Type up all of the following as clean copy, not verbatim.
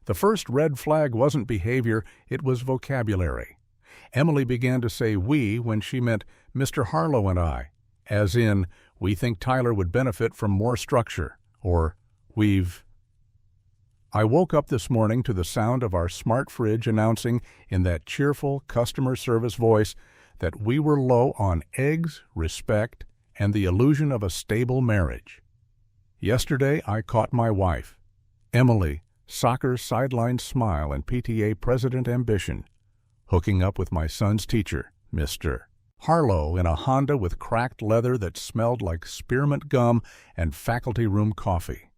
The first red flag wasn't behavior, it was vocabulary. Emily began to say "we" when she meant Mr. Harlow and I, as in, we think Tyler would benefit from more structure, or I woke up this morning to the sound of our smart fridge announcing in that cheerful customer service voice that we were low on eggs, respect, and the illusion of a stable marriage. Yesterday, I caught my wife, Emily, soccer sideline smile and PTA president ambition, hooking up with my son's teacher, Mr. Harlow, in a Honda with cracked leather that smelled like spearmint gum and faculty room coffee.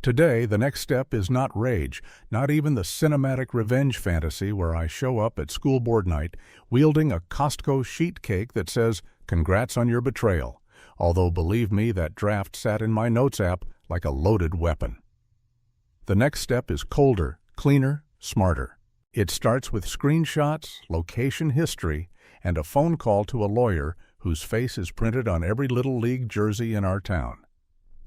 Today, the next step is not rage, not even the cinematic revenge fantasy where I show up at school board night wielding a Costco sheet cake that says, "Congrats on your betrayal," although believe me, that draft sat in my notes app like a loaded weapon. The next step is colder, cleaner, smarter. It starts with screenshots, location history, and a phone call to a lawyer whose face is printed on every Little League jersey in our town.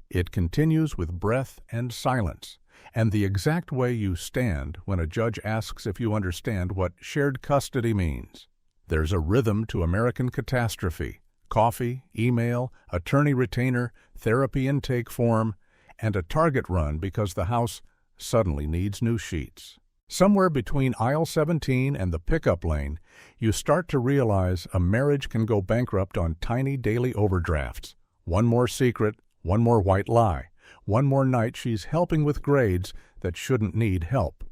It continues with breath and silence, and the exact way you stand when a judge asks if you understand what shared custody means. There's a rhythm to American catastrophe: coffee, email, attorney retainer, therapy intake form, and a Target run because the house suddenly needs new sheets. Somewhere between aisle 17 and the pickup lane, you start to realize a marriage can go bankrupt on tiny daily overdrafts. One more secret, one more white lie, one more night she's helping with grades that shouldn't need help.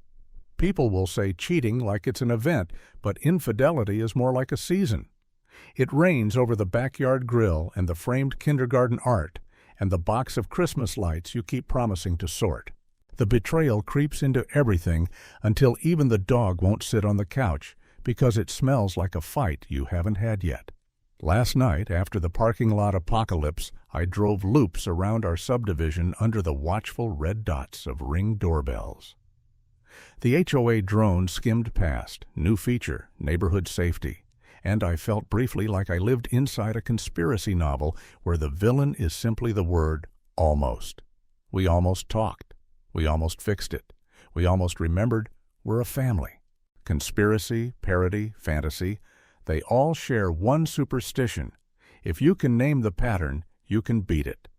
People will say cheating like it's an event, but infidelity is more like a season. It rains over the backyard grill and the framed kindergarten art and the box of Christmas lights you keep promising to sort. The betrayal creeps into everything until even the dog won't sit on the couch because it smells like a fight you haven't had yet. Last night, after the parking lot apocalypse, I drove loops around our subdivision under the watchful red dots of Ring doorbells. The HOA drone skimmed past, new feature, neighborhood safety, and I felt briefly like I lived inside a conspiracy novel where the villain is simply the word almost. We almost talked. We almost fixed it. We almost remembered we're a family. Conspiracy, parody, fantasy, they all share one superstition. If you can name the pattern, you can beat it.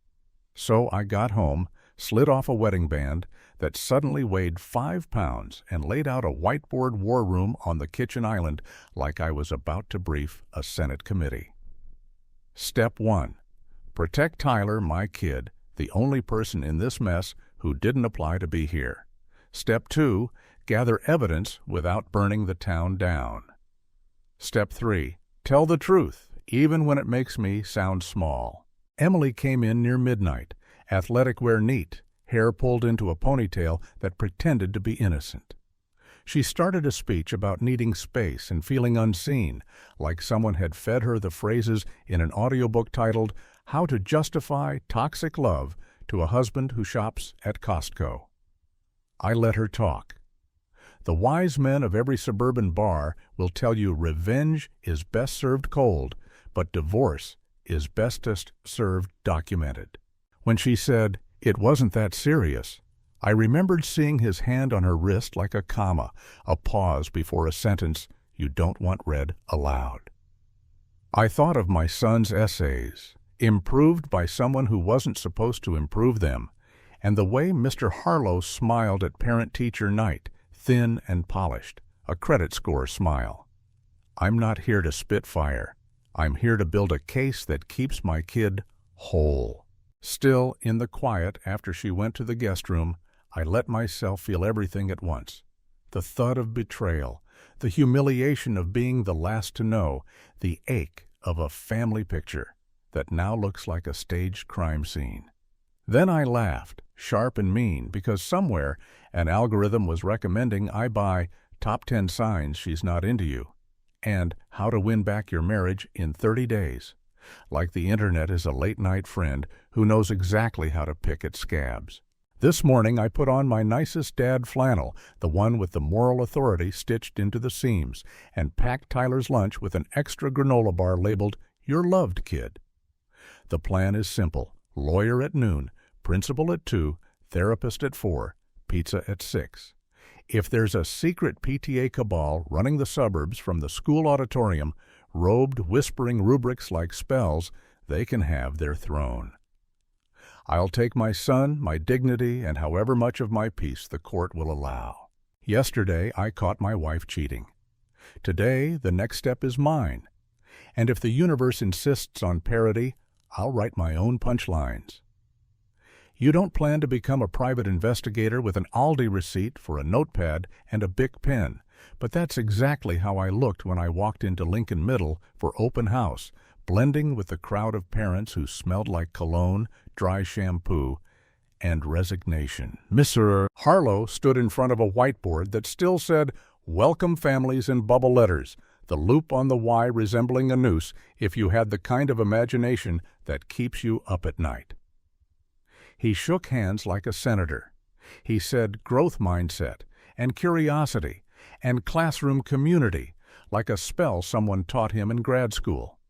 So I got home, slid off a wedding band that suddenly weighed 5 pounds and laid out a whiteboard war room on the kitchen island like I was about to brief a Senate committee. Step 1. Protect Tyler, my kid, the only person in this mess who didn't apply to be here. Step 2. Gather evidence without burning the town down. Step 3. Tell the truth, even when it makes me sound small. Emily came in near midnight, athletic wear neat, hair pulled into a ponytail that pretended to be innocent. She started a speech about needing space and feeling unseen, like someone had fed her the phrases in an audiobook titled "How to Justify Toxic Love to a Husband Who Shops at Costco." I let her talk. The wise men of every suburban bar will tell you revenge is best served cold, but divorce is bestest served documented. When she said, "It wasn't that serious," I remembered seeing his hand on her wrist like a comma, a pause before a sentence you don't want read aloud. I thought of my son's essays, improved by someone who wasn't supposed to improve them, and the way Mr. Harlow smiled at parent-teacher night, thin and polished, a credit score smile. I'm not here to spit fire. I'm here to build a case that keeps my kid whole. Still, in the quiet after she went to the guest room, I let myself feel everything at once. The thud of betrayal, the humiliation of being the last to know, the ache of a family picture that now looks like a staged crime scene. Then I laughed, sharp and mean, because somewhere an algorithm was recommending I buy Top 10 Signs She's Not Into You and How to Win Back Your Marriage in 30 Days. Like the internet is a late-night friend who knows exactly how to pick at scabs. This morning I put on my nicest dad flannel, the one with the moral authority stitched into the seams, and packed Tyler's lunch with an extra granola bar labeled, "You're loved, kid." The plan is simple. Lawyer at noon, principal at 2, therapist at 4, pizza at 6. If there's a secret PTA cabal running the suburbs from the school auditorium, robed, whispering rubrics like spells, they can have their throne. I'll take my son, my dignity, and however much of my peace the court will allow. Yesterday, I caught my wife cheating. Today, the next step is mine. And if the universe insists on parody, I'll write my own punchlines. You don't plan to become a private investigator with an Aldi receipt for a notepad and a Bic pen, but that's exactly how I looked when I walked into Lincoln Middle for open house, blending with the crowd of parents who smelled like cologne, dry shampoo, and resignation. Mr. Harlow stood in front of a whiteboard that still said, "Welcome families" in bubble letters, the loop on the Y resembling a noose if you had the kind of imagination that keeps you up at night. He shook hands like a senator. He said growth mindset and curiosity and classroom community like a spell someone taught him in grad school.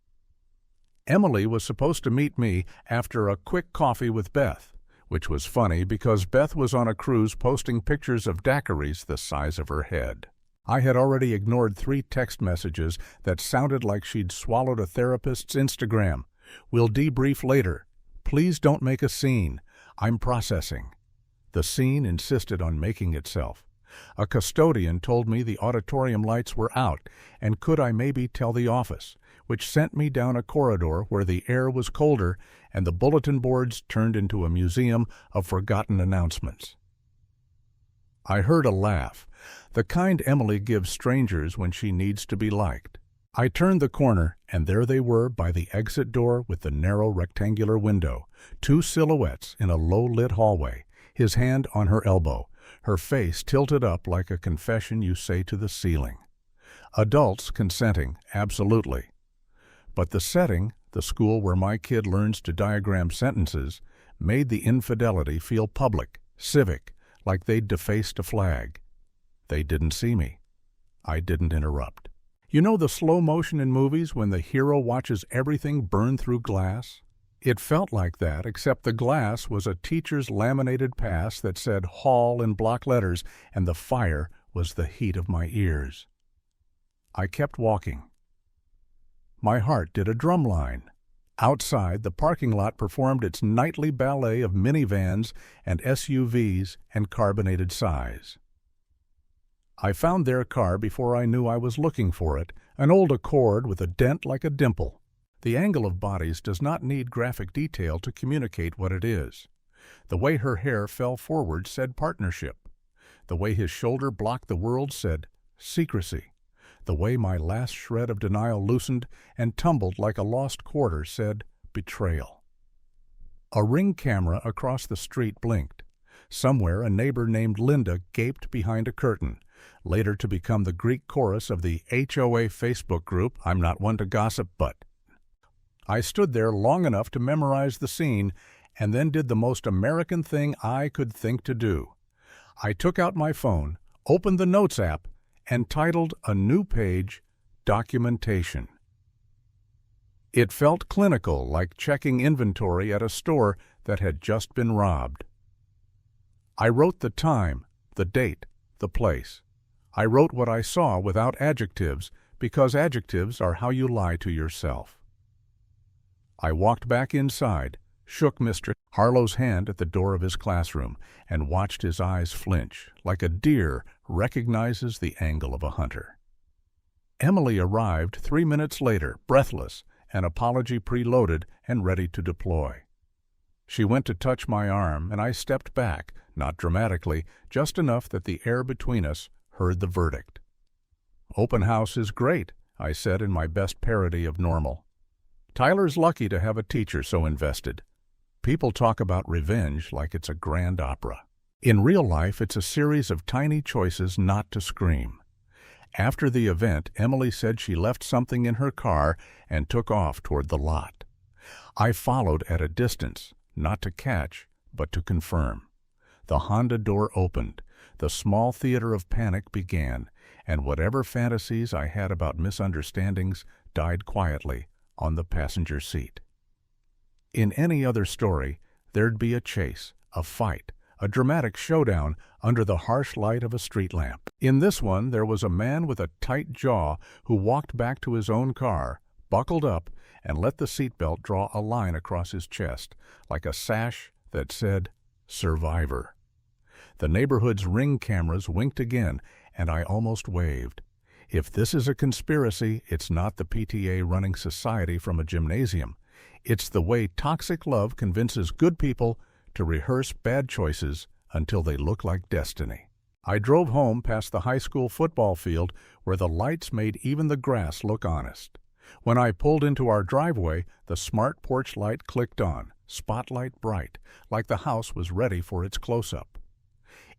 Emily was supposed to meet me after a quick coffee with Beth, which was funny because Beth was on a cruise posting pictures of daiquiris the size of her head. I had already ignored 3 text messages that sounded like she'd swallowed a therapist's Instagram. "We'll debrief later. Please don't make a scene. I'm processing." The scene insisted on making itself. A custodian told me the auditorium lights were out, and could I maybe tell the office, which sent me down a corridor where the air was colder and the bulletin boards turned into a museum of forgotten announcements. I heard a laugh, the kind Emily gives strangers when she needs to be liked. I turned the corner, and there they were by the exit door with the narrow rectangular window, 2 silhouettes in a low-lit hallway, his hand on her elbow, her face tilted up like a confession you say to the ceiling. Adults consenting, absolutely. But the setting, the school where my kid learns to diagram sentences, made the infidelity feel public, civic, like they'd defaced a flag. They didn't see me. I didn't interrupt. You know the slow motion in movies when the hero watches everything burn through glass? It felt like that, except the glass was a teacher's laminated pass that said Hall in block letters, and the fire was the heat of my ears. I kept walking. My heart did a drumline. Outside, the parking lot performed its nightly ballet of minivans and SUVs and carbonated sighs. I found their car before I knew I was looking for it, an old Accord with a dent like a dimple. The angle of bodies does not need graphic detail to communicate what it is. The way her hair fell forward said partnership. The way his shoulder blocked the world said secrecy. The way my last shred of denial loosened and tumbled like a lost quarter said betrayal. A Ring camera across the street blinked. Somewhere a neighbor named Linda gaped behind a curtain, later to become the Greek chorus of the HOA Facebook group. I'm not one to gossip, but... I stood there long enough to memorize the scene and then did the most American thing I could think to do. I took out my phone, opened the Notes app, and titled a new page, Documentation. It felt clinical, like checking inventory at a store that had just been robbed. I wrote the time, the date, the place. I wrote what I saw without adjectives, because adjectives are how you lie to yourself. I walked back inside, shook Mr. Harlow's hand at the door of his classroom, and watched his eyes flinch, like a deer recognizes the angle of a hunter. Emily arrived 3 minutes later, breathless, an apology preloaded and ready to deploy. She went to touch my arm, and I stepped back, not dramatically, just enough that the air between us heard the verdict. "Open house is great," I said in my best parody of normal. "Tyler's lucky to have a teacher so invested." People talk about revenge like it's a grand opera. In real life, it's a series of tiny choices not to scream. After the event, Emily said she left something in her car and took off toward the lot. I followed at a distance, not to catch, but to confirm. The Honda door opened, the small theater of panic began, and whatever fantasies I had about misunderstandings died quietly on the passenger seat. In any other story, there'd be a chase, a fight, a dramatic showdown under the harsh light of a street lamp. In this one, there was a man with a tight jaw who walked back to his own car, buckled up, and let the seatbelt draw a line across his chest, like a sash that said, "Survivor." The neighborhood's Ring cameras winked again, and I almost waved. If this is a conspiracy, it's not the PTA running society from a gymnasium. It's the way toxic love convinces good people to rehearse bad choices until they look like destiny. I drove home past the high school football field where the lights made even the grass look honest. When I pulled into our driveway, the smart porch light clicked on, spotlight bright, like the house was ready for its close-up.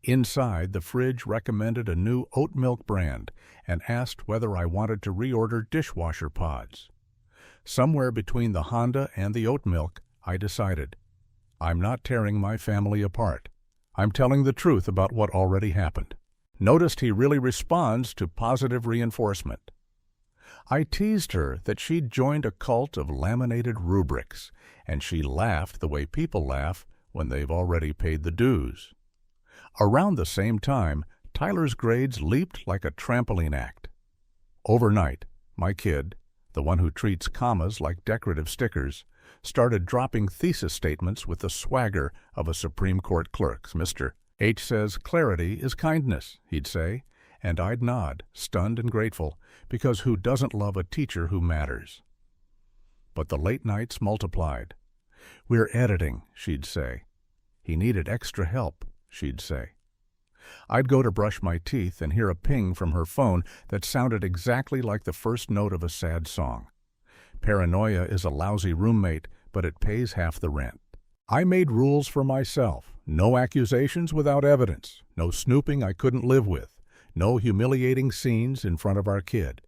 Inside, the fridge recommended a new oat milk brand and asked whether I wanted to reorder dishwasher pods. Somewhere between the Honda and the oat milk, I decided, I'm not tearing my family apart. I'm telling the truth about what already happened. Noticed he really responds to positive reinforcement. I teased her that she'd joined a cult of laminated rubrics, and she laughed the way people laugh when they've already paid the dues. Around the same time, Tyler's grades leaped like a trampoline act. Overnight, my kid, the one who treats commas like decorative stickers, started dropping thesis statements with the swagger of a Supreme Court clerk. Mr. H says clarity is kindness, he'd say, and I'd nod, stunned and grateful, because who doesn't love a teacher who matters? But the late nights multiplied. We're editing, she'd say. He needed extra help, she'd say. I'd go to brush my teeth and hear a ping from her phone that sounded exactly like the first note of a sad song. Paranoia is a lousy roommate, but it pays half the rent. I made rules for myself. No accusations without evidence. No snooping I couldn't live with. No humiliating scenes in front of our kid.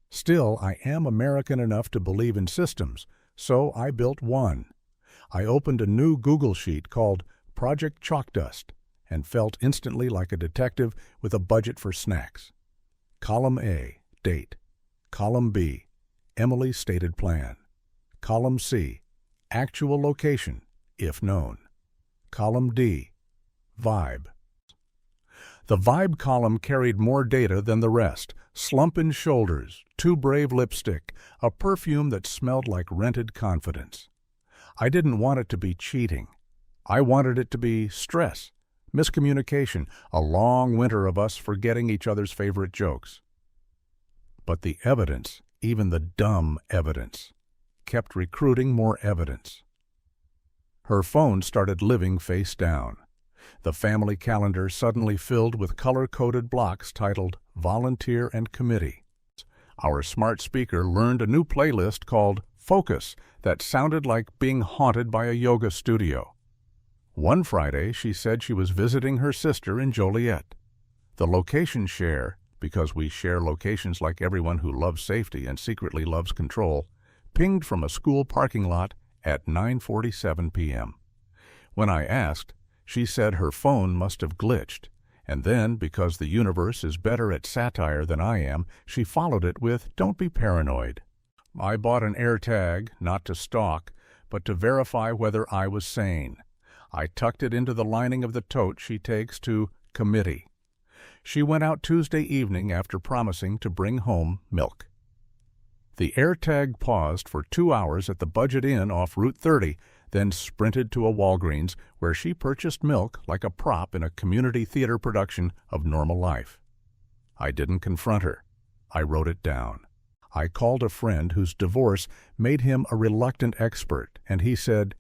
Still, I am American enough to believe in systems, so I built one. I opened a new Google sheet called Project Chalk Dust and felt instantly like a detective with a budget for snacks. Column A, date. Column B, Emily's stated plan. Column C, actual location, if known. Column D, vibe. The vibe column carried more data than the rest. Slump in shoulders, too brave lipstick, a perfume that smelled like rented confidence. I didn't want it to be cheating. I wanted it to be stress, miscommunication, a long winter of us forgetting each other's favorite jokes. But the evidence, even the dumb evidence, kept recruiting more evidence. Her phone started living face down. The family calendar suddenly filled with color-coded blocks titled Volunteer and Committee. Our smart speaker learned a new playlist called Focus that sounded like being haunted by a yoga studio. One Friday, she said she was visiting her sister in Joliet. The location share, because we share locations like everyone who loves safety and secretly loves control, pinged from a school parking lot at 9:47 p.m. When I asked, she said her phone must have glitched, and then, because the universe is better at satire than I am, she followed it with, "Don't be paranoid." I bought an AirTag, not to stalk, but to verify whether I was sane. I tucked it into the lining of the tote she takes to committee. She went out Tuesday evening after promising to bring home milk. The AirTag paused for 2 hours at the Budget Inn off Route 30, then sprinted to a Walgreens where she purchased milk like a prop in a community theater production of Normal Life. I didn't confront her. I wrote it down. I called a friend whose divorce made him a reluctant expert, and he said,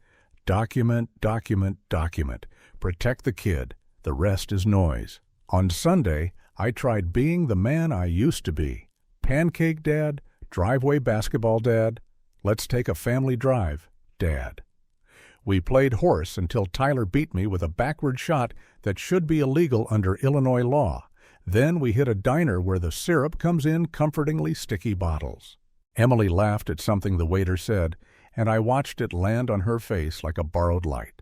"Document, document, document. Protect the kid. The rest is noise." On Sunday, I tried being the man I used to be. Pancake dad, driveway basketball dad, let's take a family drive, dad. We played horse until Tyler beat me with a backward shot that should be illegal under Illinois law. Then we hit a diner where the syrup comes in comfortingly sticky bottles. Emily laughed at something the waiter said, and I watched it land on her face like a borrowed light.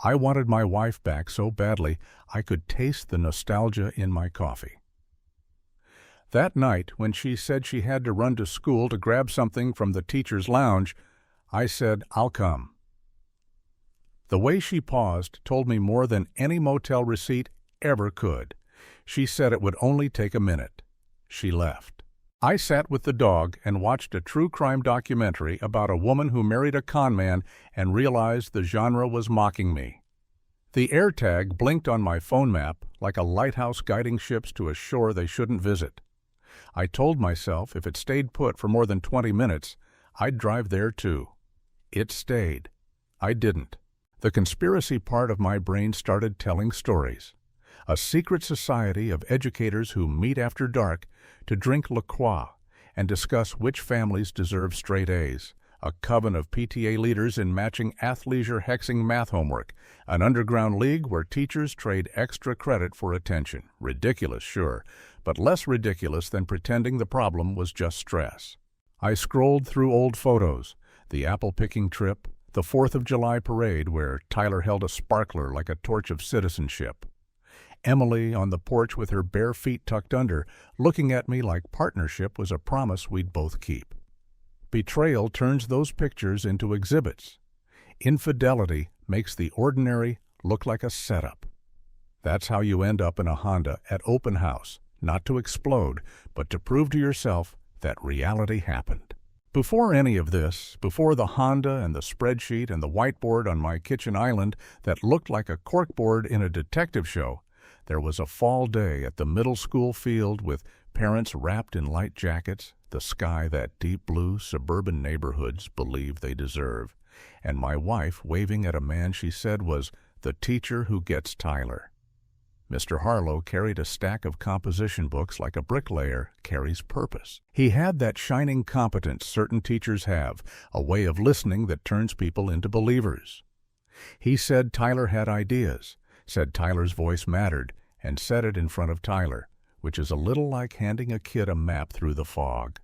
I wanted my wife back so badly I could taste the nostalgia in my coffee. That night, when she said she had to run to school to grab something from the teacher's lounge, I said, "I'll come." The way she paused told me more than any motel receipt ever could. She said it would only take a minute. She left. I sat with the dog and watched a true crime documentary about a woman who married a con man and realized the genre was mocking me. The AirTag blinked on my phone map like a lighthouse guiding ships to a shore they shouldn't visit. I told myself if it stayed put for more than 20 minutes, I'd drive there too. It stayed. I didn't. The conspiracy part of my brain started telling stories. A secret society of educators who meet after dark to drink La Croix and discuss which families deserve straight A's. A coven of PTA leaders in matching athleisure hexing math homework. An underground league where teachers trade extra credit for attention. Ridiculous, sure, but less ridiculous than pretending the problem was just stress. I scrolled through old photos, the apple-picking trip, the 4th of July parade where Tyler held a sparkler like a torch of citizenship. Emily on the porch with her bare feet tucked under, looking at me like partnership was a promise we'd both keep. Betrayal turns those pictures into exhibits. Infidelity makes the ordinary look like a setup. That's how you end up in a Honda at open house, not to explode, but to prove to yourself that reality happened. Before any of this, before the Honda and the spreadsheet and the whiteboard on my kitchen island that looked like a corkboard in a detective show, there was a fall day at the middle school field with parents wrapped in light jackets, the sky that deep blue suburban neighborhoods believe they deserve, and my wife waving at a man she said was the teacher who gets Tyler. Mr. Harlow carried a stack of composition books like a bricklayer carries purpose. He had that shining competence certain teachers have, a way of listening that turns people into believers. He said Tyler had ideas, said Tyler's voice mattered, and said it in front of Tyler, which is a little like handing a kid a map through the fog.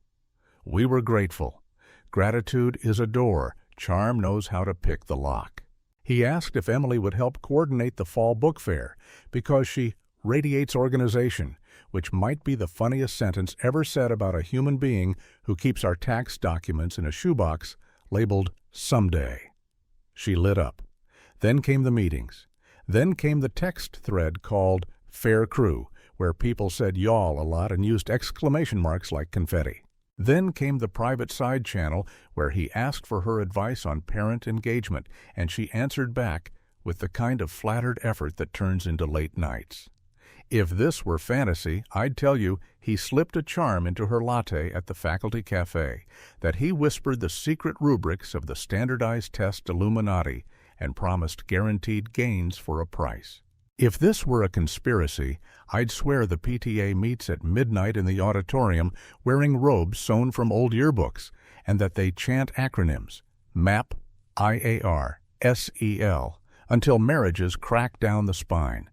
We were grateful. Gratitude is a door. Charm knows how to pick the lock. He asked if Emily would help coordinate the fall book fair because she radiates organization, which might be the funniest sentence ever said about a human being who keeps our tax documents in a shoebox labeled someday. She lit up. Then came the meetings. Then came the text thread called Fair Crew, where people said y'all a lot and used exclamation marks like confetti. Then came the private side channel where he asked for her advice on parent engagement, and she answered back with the kind of flattered effort that turns into late nights. If this were fantasy, I'd tell you he slipped a charm into her latte at the faculty cafe, that he whispered the secret rubrics of the standardized test Illuminati and promised guaranteed gains for a price. If this were a conspiracy, I'd swear the PTA meets at midnight in the auditorium wearing robes sewn from old yearbooks, and that they chant acronyms, MAP, IAR, SEL, until marriages crack down the spine.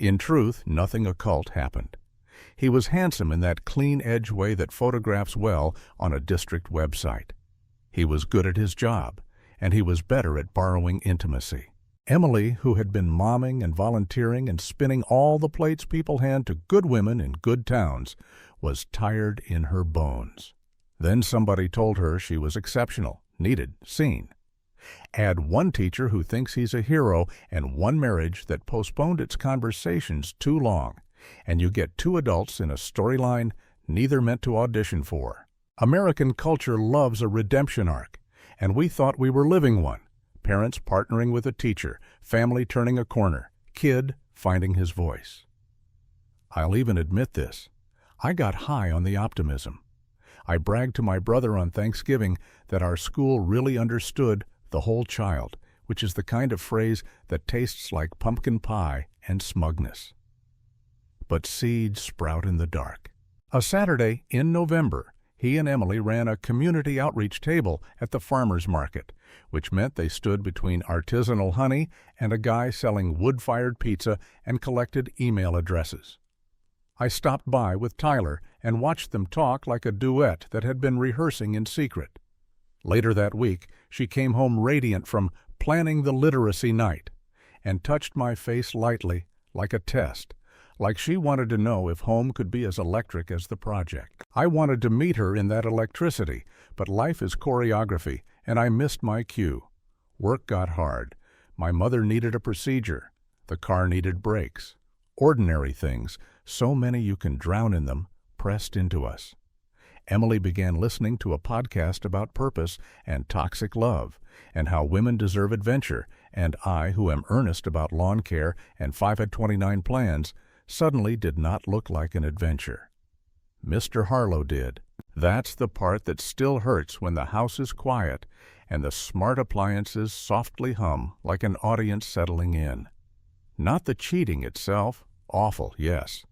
In truth, nothing occult happened. He was handsome in that clean-edge way that photographs well on a district website. He was good at his job, and he was better at borrowing intimacy. Emily, who had been momming and volunteering and spinning all the plates people hand to good women in good towns, was tired in her bones. Then somebody told her she was exceptional, needed, seen. Add one teacher who thinks he's a hero and one marriage that postponed its conversations too long, and you get two adults in a storyline neither meant to audition for. American culture loves a redemption arc, and we thought we were living one. Parents partnering with a teacher, family turning a corner, kid finding his voice. I'll even admit this. I got high on the optimism. I bragged to my brother on Thanksgiving that our school really understood the whole child, which is the kind of phrase that tastes like pumpkin pie and smugness. But seeds sprout in the dark. A Saturday in November, he and Emily ran a community outreach table at the farmer's market, which meant they stood between artisanal honey and a guy selling wood-fired pizza and collected email addresses. I stopped by with Tyler and watched them talk like a duet that had been rehearsing in secret. Later that week, she came home radiant from planning the literacy night and touched my face lightly, like a test, like she wanted to know if home could be as electric as the project. I wanted to meet her in that electricity, but life is choreography, and I missed my cue. Work got hard. My mother needed a procedure. The car needed brakes. Ordinary things, so many you can drown in them, pressed into us. Emily began listening to a podcast about purpose and toxic love, and how women deserve adventure, and I, who am earnest about lawn care and 5 at 29 plans, suddenly did not look like an adventure. Mr. Harlow did. That's the part that still hurts when the house is quiet and the smart appliances softly hum like an audience settling in. Not the cheating itself, awful, yes,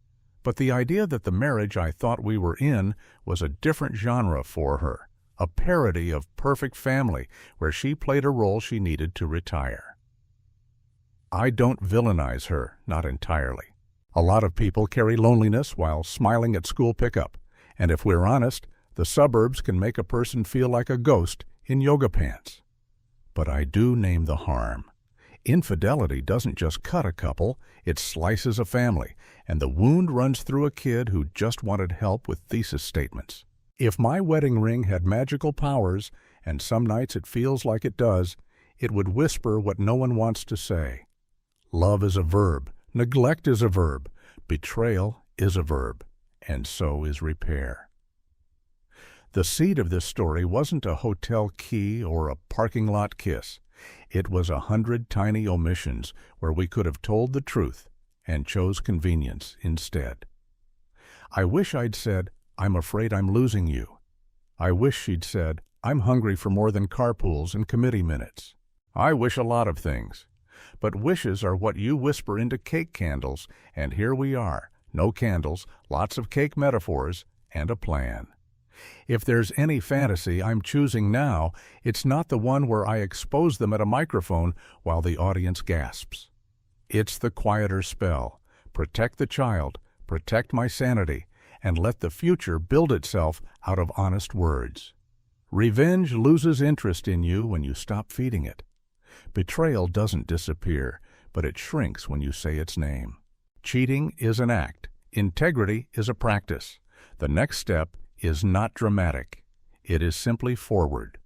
but the idea that the marriage I thought we were in was a different genre for her, a parody of Perfect Family where she played a role she needed to retire. I don't villainize her, not entirely. A lot of people carry loneliness while smiling at school pickup, and if we're honest, the suburbs can make a person feel like a ghost in yoga pants. But I do name the harm. Infidelity doesn't just cut a couple, it slices a family, and the wound runs through a kid who just wanted help with thesis statements. If my wedding ring had magical powers, and some nights it feels like it does, it would whisper what no one wants to say. Love is a verb, neglect is a verb, betrayal is a verb, and so is repair. The seed of this story wasn't a hotel key or a parking lot kiss. It was 100 tiny omissions where we could have told the truth and chose convenience instead. I wish I'd said, "I'm afraid I'm losing you." I wish she'd said, "I'm hungry for more than carpools and committee minutes." I wish a lot of things. But wishes are what you whisper into cake candles, and here we are, no candles, lots of cake metaphors, and a plan. If there's any fantasy I'm choosing now, it's not the one where I expose them at a microphone while the audience gasps. It's the quieter spell. Protect the child, protect my sanity, and let the future build itself out of honest words. Revenge loses interest in you when you stop feeding it. Betrayal doesn't disappear, but it shrinks when you say its name. Cheating is an act. Integrity is a practice. The next step is not dramatic. It is simply forward.